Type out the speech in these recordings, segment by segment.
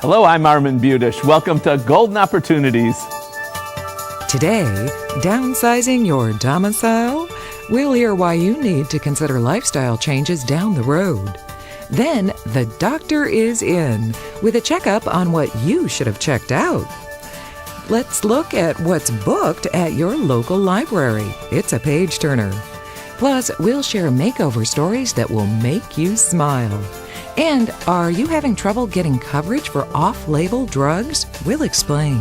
Hello, I'm Armin Budish. Welcome to Golden Opportunities. Today, downsizing your domicile? We'll hear why you need to consider lifestyle changes down the road. Then, the doctor is in with a checkup on what you should have checked out. Let's look at what's booked at your local library. It's a page-turner. Plus, we'll share makeover stories that will make you smile. And are you having trouble getting coverage for off-label drugs? We'll explain.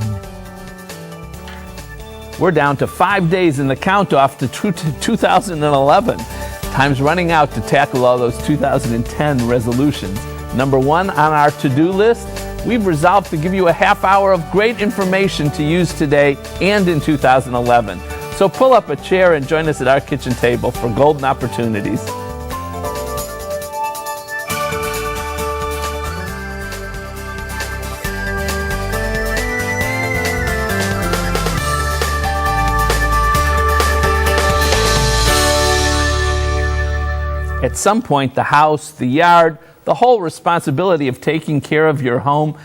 We're down to 5 days in the count-off to 2011. Time's running out to tackle all those 2010 resolutions. Number one on our to-do list, we've resolved to give you a half hour of great information to use today and in 2011. So pull up a chair and join us at our kitchen table for Golden Opportunities. At some point, the house, the yard, the whole responsibility of taking care of your home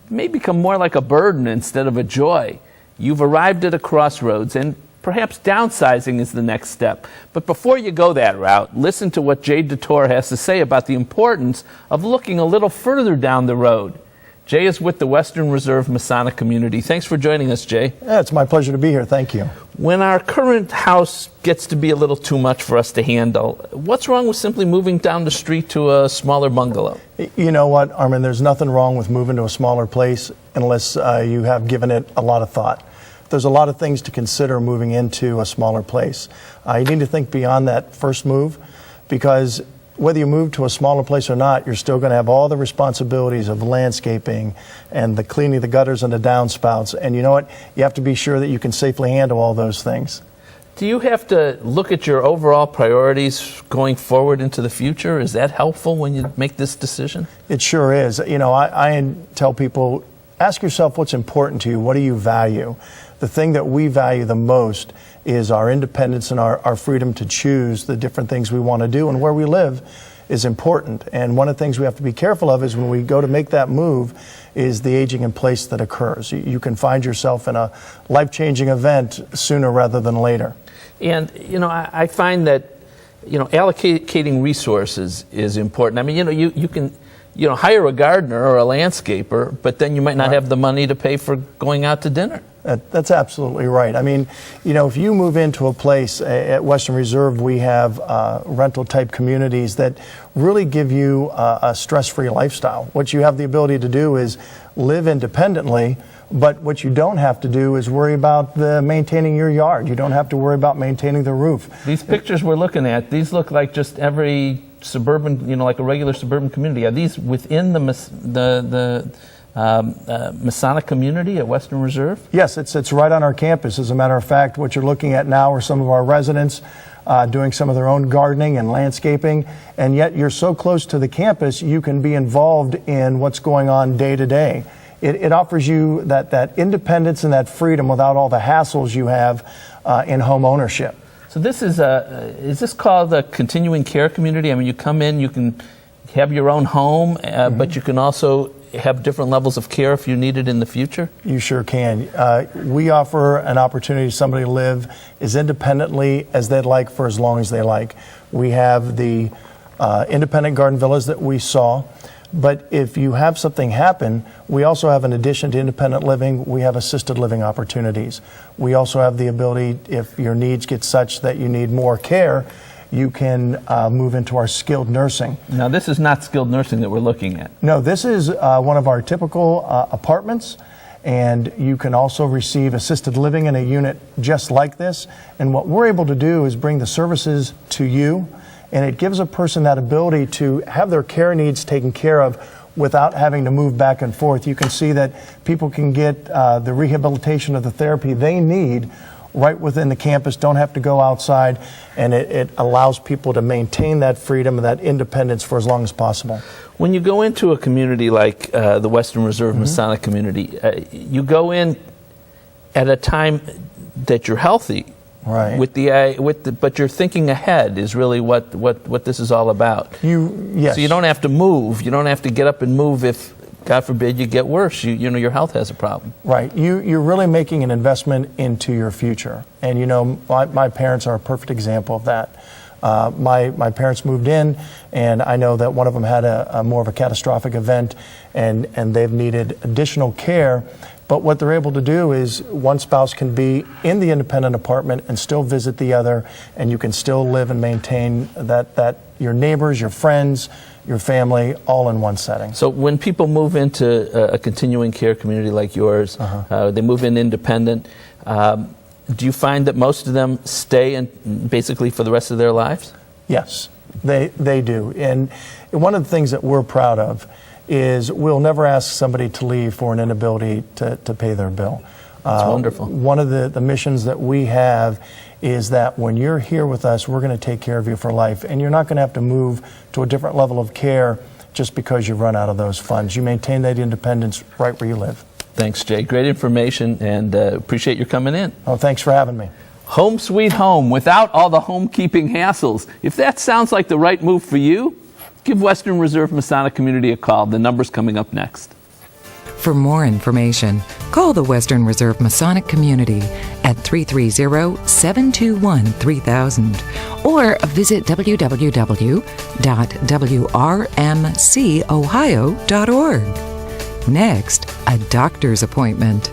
may become more like a burden instead of a joy. You've arrived at a crossroads, and perhaps downsizing is the next step. But before you go that route, listen to what Jay DeTore has to say about the importance of looking a little further down the road. Jay is with the Western Reserve Masonic Community. Thanks for joining us, Jay. Yeah, it's my pleasure to be here. Thank you. When our current house gets to be a little too much for us to handle, what's wrong with simply moving down the street to a smaller bungalow? You know what, Armin, there's nothing wrong with moving to a smaller place unless you have given it a lot of thought. There's a lot of things to consider moving into a smaller place. You need to think beyond that first move, because whether you move to a smaller place or not, you're still going to have all the responsibilities of landscaping and the cleaning the gutters and the downspouts. And you know what? You have to be sure that you can safely handle all those things. Do you have to look at your overall priorities going forward into the future? Is that helpful when you make this decision? It sure is. You know, I tell people, ask yourself what's important to you. What do you value? The thing that we value the most is our independence and our freedom to choose the different things we want to do, and where we live is important. And one of the things we have to be careful of is when we go to make that move is the aging in place that occurs. You can find yourself in a life-changing event sooner rather than later. And, you know, I find that, you know, allocating resources is important. I mean, you know, you can, you know, hire a gardener or a landscaper, but then you might not have the money to pay for going out to dinner. That's absolutely right. I mean, you know, if you move into a place at Western Reserve, we have rental type communities that really give you a stress-free lifestyle. What you have the ability to do is live independently, but what you don't have to do is worry about maintaining your yard. You don't have to worry about maintaining the roof. These pictures we're looking at, these look like just every suburban, you know, like a regular suburban community. Are these within the Masonic community at Western Reserve? Yes, it's right on our campus. As a matter of fact, what you're looking at now are some of our residents doing some of their own gardening and landscaping, and yet you're so close to the campus, you can be involved in what's going on day to day. It offers you that independence and that freedom without all the hassles you have in home ownership. So this is this called the continuing care community? I mean, you come in, you can have your own home, but you can also have different levels of care if you need it in the future? You sure can. We offer an opportunity for somebody to live as independently as they'd like for as long as they like. We have the independent garden villas that we saw, but if you have something happen, we also have, in addition to independent living, we have assisted living opportunities. We also have the ability, if your needs get such that you need more care, you can move into our skilled nursing. Now, this is not skilled nursing that we're looking at. No, this is one of our typical apartments, and you can also receive assisted living in a unit just like this. And what we're able to do is bring the services to you, and it gives a person that ability to have their care needs taken care of without having to move back and forth. You can see that people can get the rehabilitation of the therapy they need right within the campus, don't have to go outside, and it allows people to maintain that freedom and that independence for as long as possible. When you go into a community like the Western Reserve Masonic community, you go in at a time that you're healthy, right? But you're thinking ahead is really what this is all about. Yes. So you don't have to move. You don't have to get up and move if God forbid you get worse, you know your health has a problem. Right. You're really making an investment into your future. And you know, my parents are a perfect example of that. My parents moved in, and I know that one of them had a more of a catastrophic event, and they've needed additional care. But what they're able to do is one spouse can be in the independent apartment and still visit the other, and you can still live and maintain that your neighbors, your friends, your family, all in one setting. So when people move into a continuing care community like yours, they move in independent, do you find that most of them stay in basically for the rest of their lives? Yes, they do. And one of the things that we're proud of is we'll never ask somebody to leave for an inability to pay their bill. That's wonderful. One of the missions that we have is that when you're here with us, we're going to take care of you for life, and you're not going to have to move to a different level of care just because you run out of those funds. You maintain that independence right where you live. Thanks, Jay. Great information, and appreciate your coming in. Oh, thanks for having me. Home sweet home, without all the homekeeping hassles. If that sounds like the right move for you, give Western Reserve Masonic Community a call. The number's coming up next. For more information, call the Western Reserve Masonic Community at 330-721-3000 or visit www.wrmcohio.org. Next, a doctor's appointment.